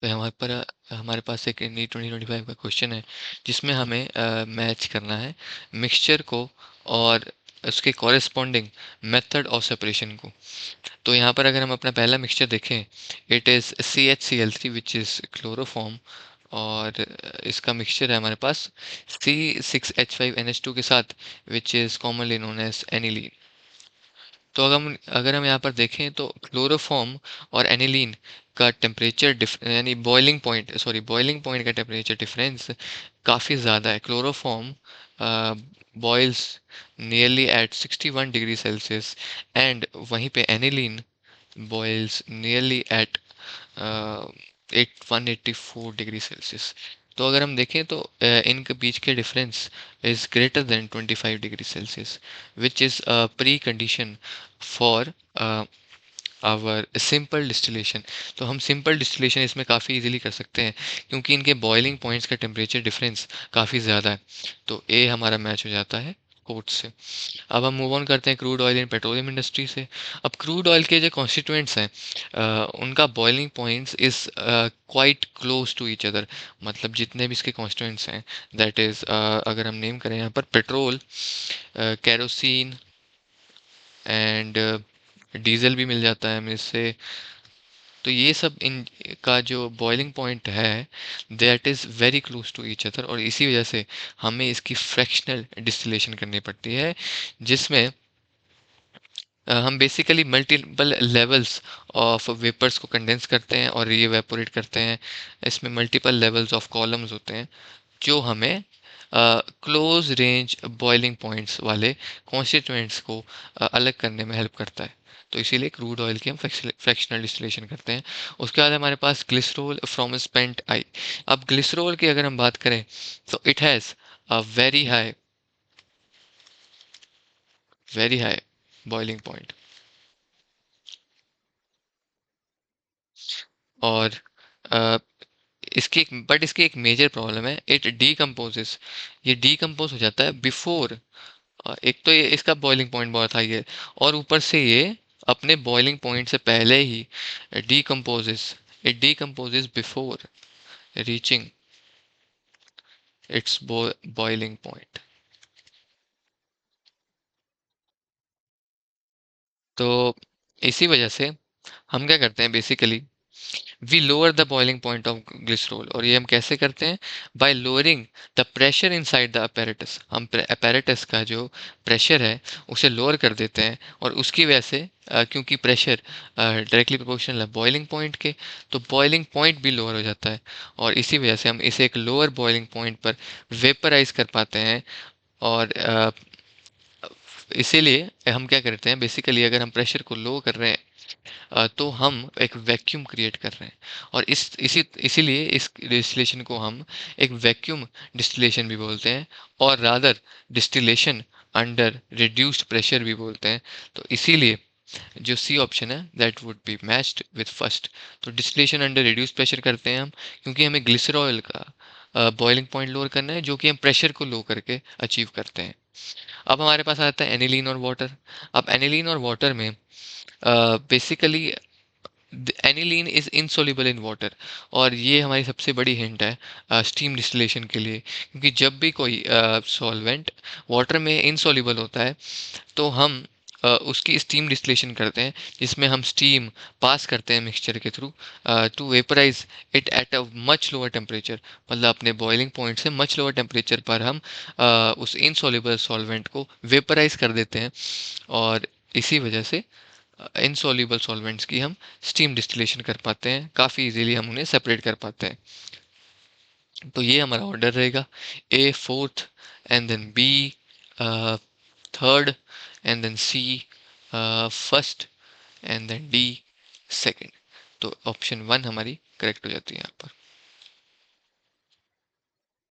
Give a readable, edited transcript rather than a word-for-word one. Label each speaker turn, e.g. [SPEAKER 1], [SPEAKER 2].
[SPEAKER 1] तो हमारे पास एक नीट 2025 का क्वेश्चन है जिसमें हमें मैच करना है मिक्सचर को और उसके कॉरेस्पॉन्डिंग मेथड ऑफ सेपरेशन को। तो यहाँ पर अगर हम अपना पहला मिक्सचर देखें, it is CHCl3 which is chloroform, और इसका मिक्सचर है हमारे पास C6H5NH2 के साथ, which is commonly known as aniline. तो अगर हम यहाँ पर देखें तो क्लोरोफॉर्म और एनिलीन का टेम्परेचर यानी बॉइलिंग पॉइंट का टेम्परेचर डिफरेंस काफ़ी ज़्यादा है। Chloroform boils nearly at 61 degree Celsius, and वहीं पे aniline boils nearly at 184 degree Celsius. तो अगर हम देखें तो इनके बीच के difference is greater than 25 degree Celsius, which is a pre condition for our simple distillation. तो हम सिंपल डिस्टिलेशन इसमें काफ़ी इजीली कर सकते हैं क्योंकि इनके बॉइलिंग पॉइंट्स का टेम्परेचर डिफरेंस काफ़ी ज़्यादा है। तो ए हमारा मैच हो जाता है कोट से। अब हम मूव ऑन करते हैं crude oil and petroleum industry से। अब क्रूड ऑयल के जो कॉन्स्टिट्यूएंट्स हैं, उनका boiling points is quite close to each other. मतलब जितने भी इसके कॉन्स्टिट्यूएंट्स हैं, दैट इज़ अगर हम नेम करें यहाँ पर पेट्रोल, केरोसिन एंड डीजल भी मिल जाता है हमें इससे। तो ये सब इन का जो बॉइलिंग पॉइंट है, that is very close to each other, और इसी वजह से हमें इसकी फ्रैक्शनल डिस्टिलेशन करनी पड़ती है, जिसमें हम basically multiple levels of vapours को कंडेंस करते हैं और रीइवेपोरेट करते हैं। इसमें मल्टीपल लेवल्स ऑफ कॉलम्स होते हैं जो हमें क्लोज रेंज बॉइलिंग पॉइंट्स वाले कॉन्स्टिट्यूएंट्स को अलग करने में हेल्प करता है। तो इसीलिए क्रूड ऑयल की हम फ्रैक्शनल डिस्टिलेशन करते हैं। उसके बाद हमारे पास ग्लिसरॉल फ्रॉम स्पेंट आई। अब ग्लिसरॉल की अगर हम बात करें तो it has a very high boiling point, और अ, इसकी एक मेजर प्रॉब्लम है, इट डीकम्पोजेस। ये डीकम्पोज हो जाता है बिफोर। एक तो ये इसका बॉइलिंग पॉइंट बहुत हाई है, और ऊपर से ये अपने बॉइलिंग पॉइंट से पहले ही decomposes. It decomposes before reaching its boiling point. तो इसी वजह से हम क्या करते हैं basically, we lower the boiling point of glycerol. और ये हम कैसे करते हैं? By lowering the pressure inside the apparatus। हम apparatus का जो प्रेशर है उसे लोअर कर देते हैं, और उसकी वजह से क्योंकि प्रेशर डायरेक्टली प्रोपोर्शनल है बॉइलिंग पॉइंट के, तो बॉइलिंग पॉइंट भी लोअर हो जाता है, और इसी वजह से हम इसे एक लोअर बॉइलिंग पॉइंट पर वेपराइज कर पाते हैं। और इसीलिए हम क्या करते हैं बेसिकली, अगर हम प्रेशर को लो कर रहे हैं तो हम एक वैक्यूम क्रिएट कर रहे हैं, और इसीलिए इस डिस्टिलेशन को हम एक वैक्यूम डिस्टिलेशन भी बोलते हैं, और rather distillation under reduced pressure भी बोलते हैं। तो इसीलिए जो सी ऑप्शन है that would be matched with first. तो डिस्टिलेशन अंडर रिड्यूस्ड प्रेशर करते हैं हम क्योंकि हमें ग्लिसरॉल का बॉइलिंग पॉइंट लोअर करना है, जो कि हम प्रेशर को लो करके अचीव करते हैं। अब हमारे पास आता है एनिलीन और वाटर। अब एनिलीन और वाटर में basically aniline is insoluble in water, और ये हमारी सबसे बड़ी हिंट है स्टीम डिस्टिलेशन के लिए, क्योंकि जब भी कोई सॉल्वेंट वाटर में इनसॉल्युबल होता है तो हम उसकी स्टीम डिस्टिलेशन करते हैं, जिसमें हम स्टीम पास करते हैं मिक्सचर के through to vaporise it at a much lower temperature. मतलब अपने बॉइलिंग पॉइंट से मच लोअर टेम्परेचर पर हम उस इनसॉल्युबल सॉल्वेंट को वेपराइज कर देते हैं, और इसी वजह से इनसॉल्युबल सॉल्वेंट्स की हम स्टीम डिस्टिलेशन कर पाते हैं, काफ़ी इजीली हम उन्हें सेपरेट कर पाते हैं। तो ये हमारा ऑर्डर रहेगा, A fourth, and then B third, and then C first, and then D second. तो ऑप्शन वन हमारी करेक्ट हो जाती है यहाँ पर।